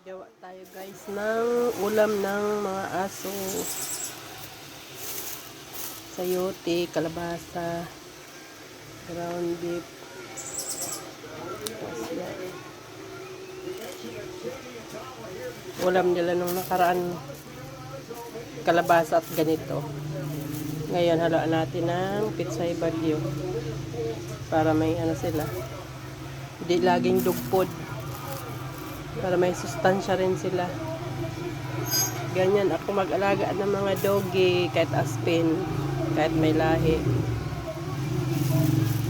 Gawa tayo guys ng ulam ng mga aso. Sayote, kalabasa, ground beef. Ulam nila nung nakaraan, kalabasa at ganito. Ngayon halaan natin ng pitsay bagyo para may ano sila. Hindi laging dugpod. Para may sustansya rin sila. Ganyan ako mag-alaga ng mga doggy, kahit aspin, kahit may lahi.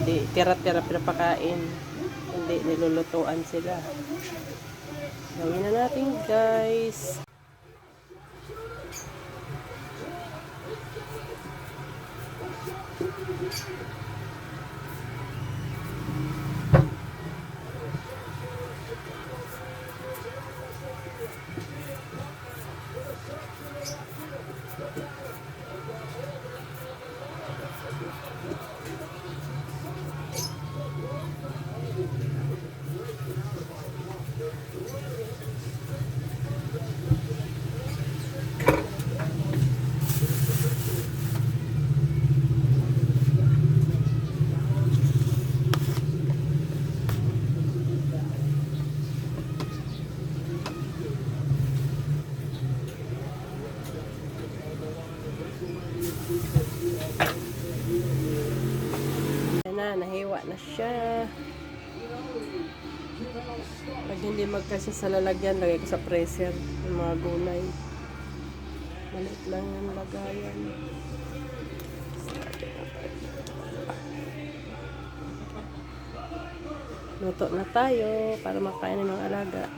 Hindi, tira-tira pinapakain. Hindi, nilulutuan sila. Gawin na natin guys. Nahiwa na siya. Pag hindi magkasya sa lalagyan, lagay ko sa freezer yung mga gulay. Malit lang yung lagayan. Luto na tayo para makain ng mga alaga.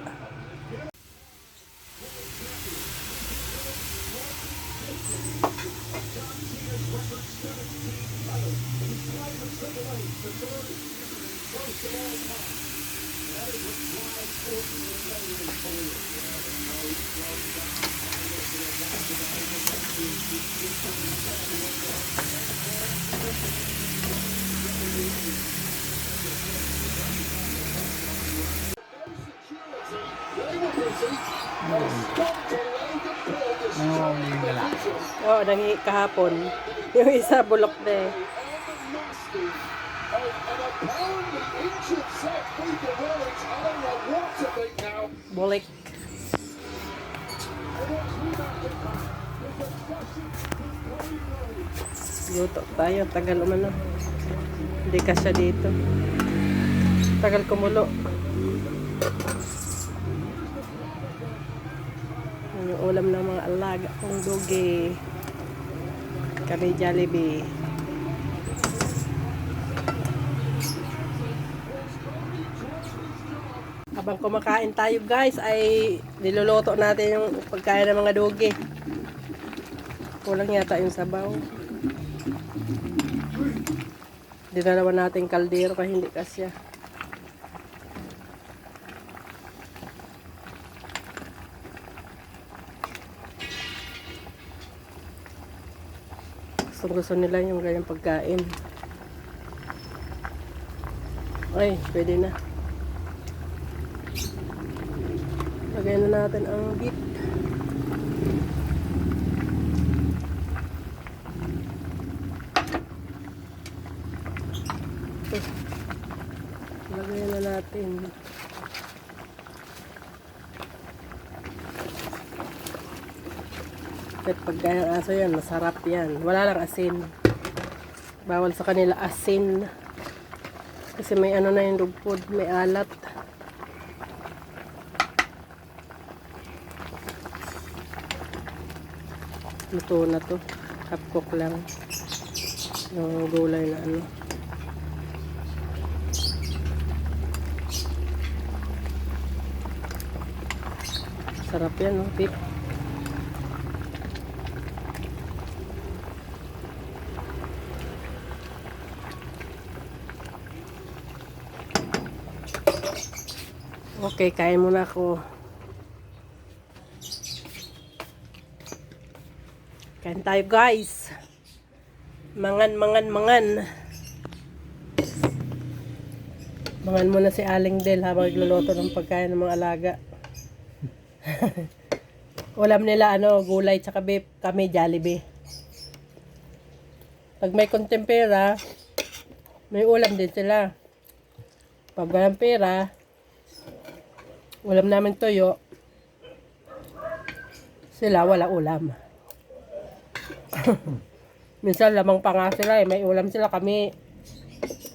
Oo, nangi kahapon. Yung isa bulok na eh. Bulik. Luto tayo. Tagal umano. Hindi kasya dito. Tagal kumulo. Yung ulam ng mga alaga kong doge. Kami Jollibee. Habang kumakain tayo guys, ay niluluto natin yung pagkain ng mga doge. Kulang yata yung sabaw. Dinalawan natin kaldero kaya hindi kasya. Gusto nila yung ganyang pagkain. Ay, pwede na. Lagay na natin ang beef. Lagay na natin. Kahit pagkain ng aso yan, masarap yan. Wala lang asin. Bawal sa kanila asin. Kasi may ano na yung dog food, may alat. Luto na to. Half cook lang. Yung gulay na ano. Sarap yan, no? Beef. Okay, kain muna ako. Kain tayo guys. Mangan. Mangan muna si Aling Del habang nagluluto ng pagkain ng mga alaga. Ulam nila gulay tsaka beef, kami Jollibee. Pag may konting pera, may ulam din sila. Pag walang pera, ulam namin toyo. Sila wala ulam. Minsan lamang pa nga sila may ulam sila, kami.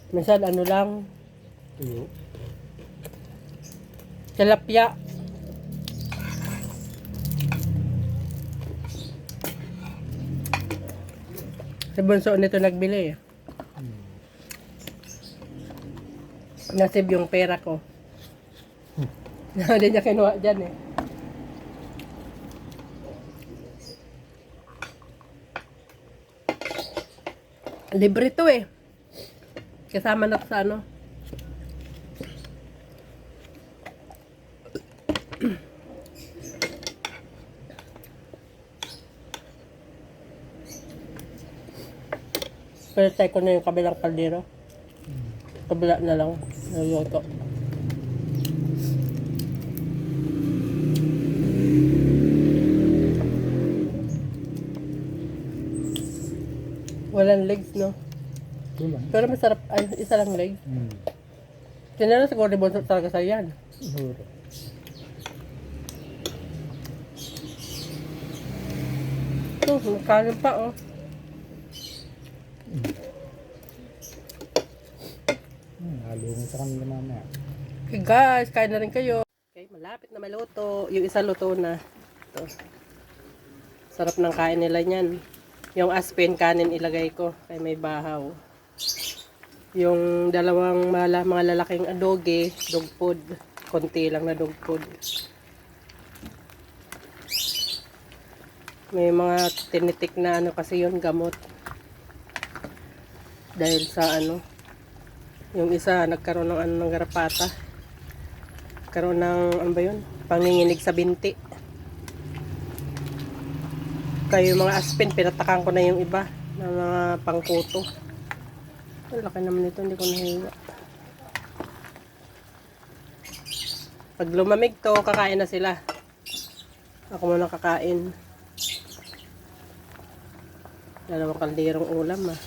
Minsan lang, Tuyo. tilapia. Si Bunso nito nagbili. Nasib yung pera ko. Hindi niya kinuha dyan eh. Libre to eh. Kasama na sa Pero tayo ko na yung kabilang kaldero. Kabila na lang. Naluto. Walang legs, no? Wala. Pero masarap. Ay, isa lang leg. Tinala siguro di Bunso talaga sa yan. Siguro. Kanin pa, oh. Halo mo sa kanila mamaya. Okay guys, kain na rin kayo. Okay, malapit na maluto. Yung isa luto na. Ito. Sarap ng kain nila niyan. Yung aspin kanin ilagay ko. Kaya may bahaw. Yung dalawang mga lalaking adoge, dog food. Konti lang na dog food. May mga tinitik na kasi yun, gamot. Dahil sa yung isa nagkaroon ng ng garapata. Karoon ng ba yun? Panginginig sa binti. Kaya yung mga aspin, pinatakan ko na yung iba ng mga pangkuto. Ang laki naman ito, hindi ko nahiwa. Pag lumamig to, kakain na sila. Ako muna kakain. Dalawang kalderong ulam